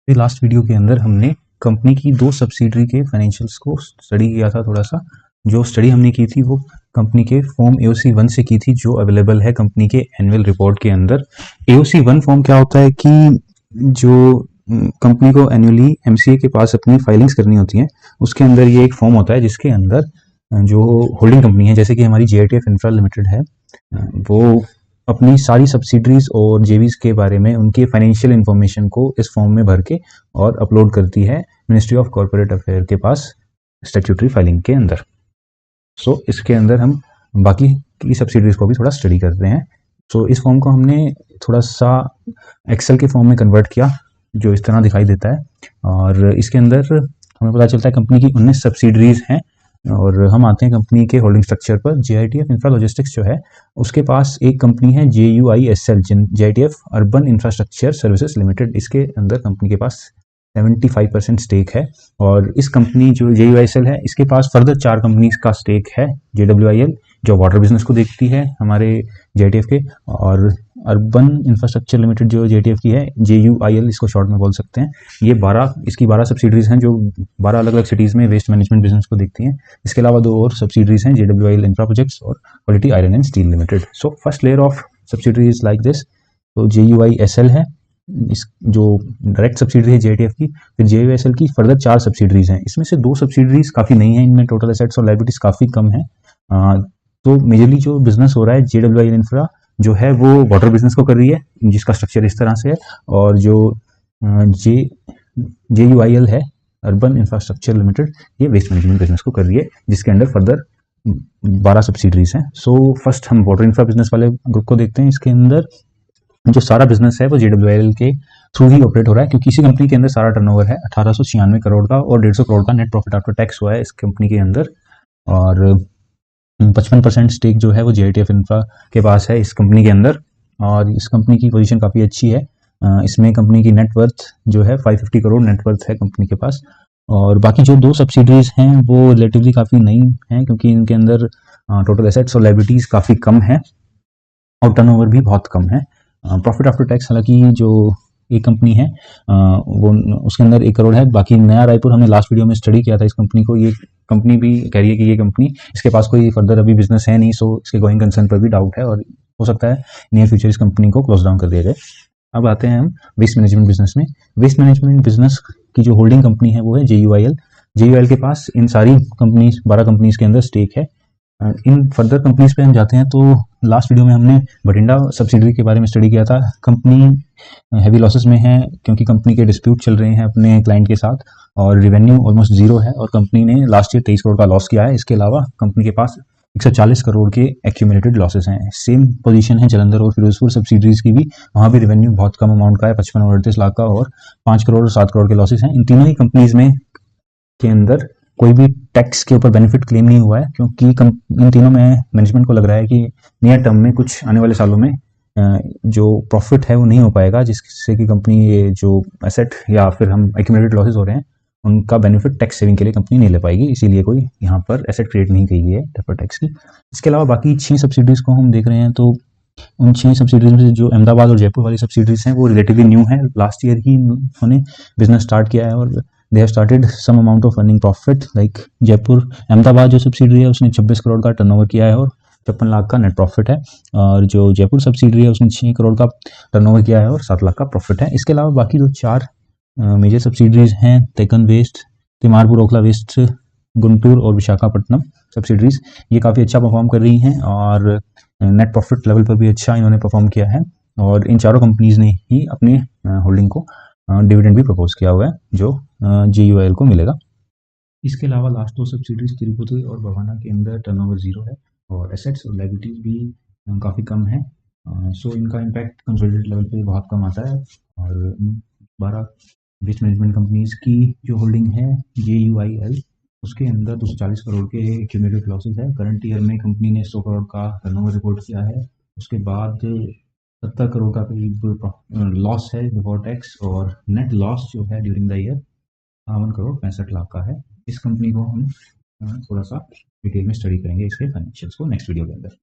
Last video के अंदर हमने कंपनी की दो सब्सिडरी के फाइनेंशियल्स को स्टडी किया था। थोड़ा सा जो स्टडी हमने की थी वो कंपनी के फॉर्म AOC 1 से की थी, जो अवेलेबल है कंपनी के एनुअल रिपोर्ट के अंदर। AOC 1 फॉर्म क्या होता है कि जो कंपनी को एनुअली MCA के पास अपनी फाइलिंग्स करनी होती हैं, उसके अंदर ये एक फॉर्म होता है जिसके अंदर जो होल्डिंग कंपनी है, जैसे कि हमारी JITF इंफ्रा लिमिटेड है, वो अपनी सारी सब्सिडरीज और जेवीज के बारे में उनके फाइनेंशियल इंफॉर्मेशन को इस फॉर्म में भर के और अपलोड करती है मिनिस्ट्री ऑफ कॉर्पोरेट अफेयर के पास स्टैट्यूटरी फाइलिंग के अंदर। सो इसके अंदर हम बाकी की सब्सिडरीज को भी थोड़ा स्टडी करते हैं। सो इस फॉर्म को हमने थोड़ा सा एक्सेल के फॉर्म में कन्वर्ट किया, जो इस तरह दिखाई देता है, और इसके अंदर हमें पता चलता है कंपनी की 19 सब्सिडरीज हैं। और हम आते हैं कंपनी के होल्डिंग स्ट्रक्चर पर। JITF इंफ्रा लॉजिस्टिक्स जो है उसके पास एक कंपनी है JUISL, JITF urban infrastructure services limited. इसके अंदर कंपनी के पास 75% स्टेक है। और इस कंपनी जो JUISL है, इसके पास फर्दर 4 कंपनीज का स्टेक है। JWIL जो वाटर बिजनेस को देखती है हमारे JITF के, और अर्बन इंफ्रास्ट्रक्चर लिमिटेड जो JITF की है, JUIL इसको शॉर्ट में बोल सकते हैं। ये 12 सब्सिडरीज हैं जो 12 अलग अलग सिटीज़ में वेस्ट मैनेजमेंट बिजनेस को देखती हैं। इसके अलावा 2 और सब्सिडरीज हैं, JWIL इंफ्रा प्रोजेक्ट्स और quality iron and steel limited. So first layer of subsidiaries like this. तो JUISL है, इस जो डायरेक्ट सब्सिडरी है JITF की। फिर JUISL की फर्दर 4 सब्सिडरीज हैं। इसमें से 2 सब्सिडरीज काफ़ी नई हैं, इनमें टोटल एसेट्स और लायबिलिटीज काफ़ी कम है। तो मेजरली जो बिजनेस हो रहा है JWIL इंफ्रा जो है वो वाटर बिजनेस को कर रही है, जिसका स्ट्रक्चर इस तरह से है। और जो JUIL है अर्बन इंफ्रास्ट्रक्चर लिमिटेड, ये वेस्ट मैनेजमेंट बिजनेस को कर रही है, जिसके अंडर फर्दर 12 सब्सिडरीज हैं। सो फर्स्ट हम वाटर इंफ्रा बिजनेस वाले ग्रुप को देखते हैं। इसके अंदर जो सारा बिजनेस है वो JWIL के थ्रू ही ऑपरेट हो रहा है, क्योंकि इसी कंपनी के अंदर सारा टर्नओवर है 1896 करोड़ का, और 150 करोड़ का नेट प्रॉफिट आफ्टर टैक्स हुआ है इस कंपनी के अंदर। और 55% स्टेक जो है वो JITF इंफ्रा के पास है इस कंपनी के अंदर। और इस कंपनी की पोजीशन काफ़ी अच्छी है। इसमें कंपनी की नेटवर्थ जो है 550 करोड़ नेटवर्थ है कंपनी के पास। और बाकी जो 2 सब्सिडरीज हैं वो रिलेटिवली काफ़ी नई हैं, क्योंकि इनके अंदर टोटल एसेट्स और लायबिलिटीज काफ़ी कम है और टर्नओवर भी बहुत कम है। प्रॉफिट आफ्टर टैक्स हालांकि जो एक कंपनी है वो उसके अंदर 1 करोड़ है। बाकी नया रायपुर हमने लास्ट वीडियो में स्टडी किया था इस कंपनी को। ये कंपनी भी कह रही है कि ये कंपनी, इसके पास कोई फर्दर अभी बिजनेस है नहीं, सो इसके गोइंग कंसर्न पर भी डाउट है और हो सकता है नियर फ्यूचर इस कंपनी को क्लोज डाउन कर दिया जाए। अब आते हैं हम वेस्ट मैनेजमेंट बिजनेस में। वेस्ट मैनेजमेंट बिजनेस की जो होल्डिंग कंपनी है वो है JUIL। JUIL के पास इन सारी कंपनीज 12 कंपनीज के अंदर स्टेक है। इन फर्दर कंपनीज पे हम जाते हैं तो लास्ट वीडियो में हमने बठिंडा सब्सिडरी के बारे में स्टडी किया था। कंपनी हैवी लॉसेस में है, क्योंकि कंपनी के डिस्प्यूट चल रहे हैं अपने क्लाइंट के साथ, और रिवेन्यू ऑलमोस्ट जीरो है, और कंपनी ने लास्ट ईयर 23 करोड़ का लॉस किया है। इसके अलावा कंपनी के पास 140 करोड़ के एक्यूमुलेटेड लॉसेस हैं। सेम पोजीशन है जलंधर और फिरोजपुर सब्सिडरीज की भी, वहाँ भी रेवेन्यू बहुत कम अमाउंट का है, 55 और 38 लाख का, और 5 करोड़ और 7 करोड़ के लॉसेस हैं। इन तीनों ही कंपनीज में के अंदर कोई भी टैक्स के ऊपर बेनिफिट क्लेम नहीं हुआ है, क्योंकि इन तीनों में मैनेजमेंट को लग रहा है कि नियर टर्म में कुछ आने वाले सालों में जो प्रॉफिट है वो नहीं हो पाएगा, जिससे कि कंपनी ये जो एसेट या फिर हम एक्यूमुलेटेड लॉसेस हो रहे हैं उनका बेनिफिट टैक्स सेविंग के लिए कंपनी नहीं ले पाएगी। इसीलिए कोई यहाँ पर एसेट क्रिएट नहीं की गई है डेफर्ड टैक्स की। इसके अलावा बाकी 6 सब्सिडरीज को हम देख रहे हैं तो उन 6 सब्सिडरीज में जो अहमदाबाद और जयपुर वाली सब्सिडरीज हैं वो रिलेटिवली न्यू है। लास्ट ईयर ही उन्होंने बिजनेस स्टार्ट किया है और they have started some amount of earning profit. Like Jaipur Ahmedabad जो सब्सिडरी है उसने 26 करोड़ का टर्नओवर किया है और 55 लाख का नेट प्रॉफिट है। और जो जयपुर सब्सिडरी है उसने 6 करोड़ का टर्नओवर किया है और 7 लाख का प्रॉफिट है। इसके अलावा बाकी जो 4 मेजर सब्सिडरीज हैं, तेकन वेस्ट, तिमारपुर ओखला वेस्ट, गुंटूर और विशाखापट्टनम सब्सिडरीज, ये काफ़ी अच्छा परफॉर्म कर रही हैं और नेट प्रॉफिट लेवल पर भी अच्छा इन्होंने परफॉर्म किया है। और इन चारों कंपनीज ने ही अपने होल्डिंग को डिविडेंड भी प्रपोज किया हुआ है, जो JUIL को मिलेगा। इसके अलावा लास्ट 2 सब्सिडरीज तिरुपति और भवाना के अंदर टर्नओवर जीरो है और एसेट्स और लायबिलिटीज भी काफ़ी कम है। सो इनका इम्पैक्ट कंसोलिडेटेड लेवल पे बहुत कम आता है। और 12 वेस्ट मैनेजमेंट कंपनीज की जो होल्डिंग है JUIL, उसके अंदर 240 करोड़ के एक्यूमुलेटेड लॉसेस है। करंट ईयर में कंपनी ने 100 करोड़ का टर्नओवर रिपोर्ट किया है। उसके बाद 70 करोड़ का करीब लॉस है बिफोर टैक्स, और नेट लॉस जो है during the year 52 crore 65 lakh का है। इस कंपनी को हम थोड़ा सा डिटेल में स्टडी करेंगे इसके फाइनेंशियल्स को नेक्स्ट वीडियो के अंदर।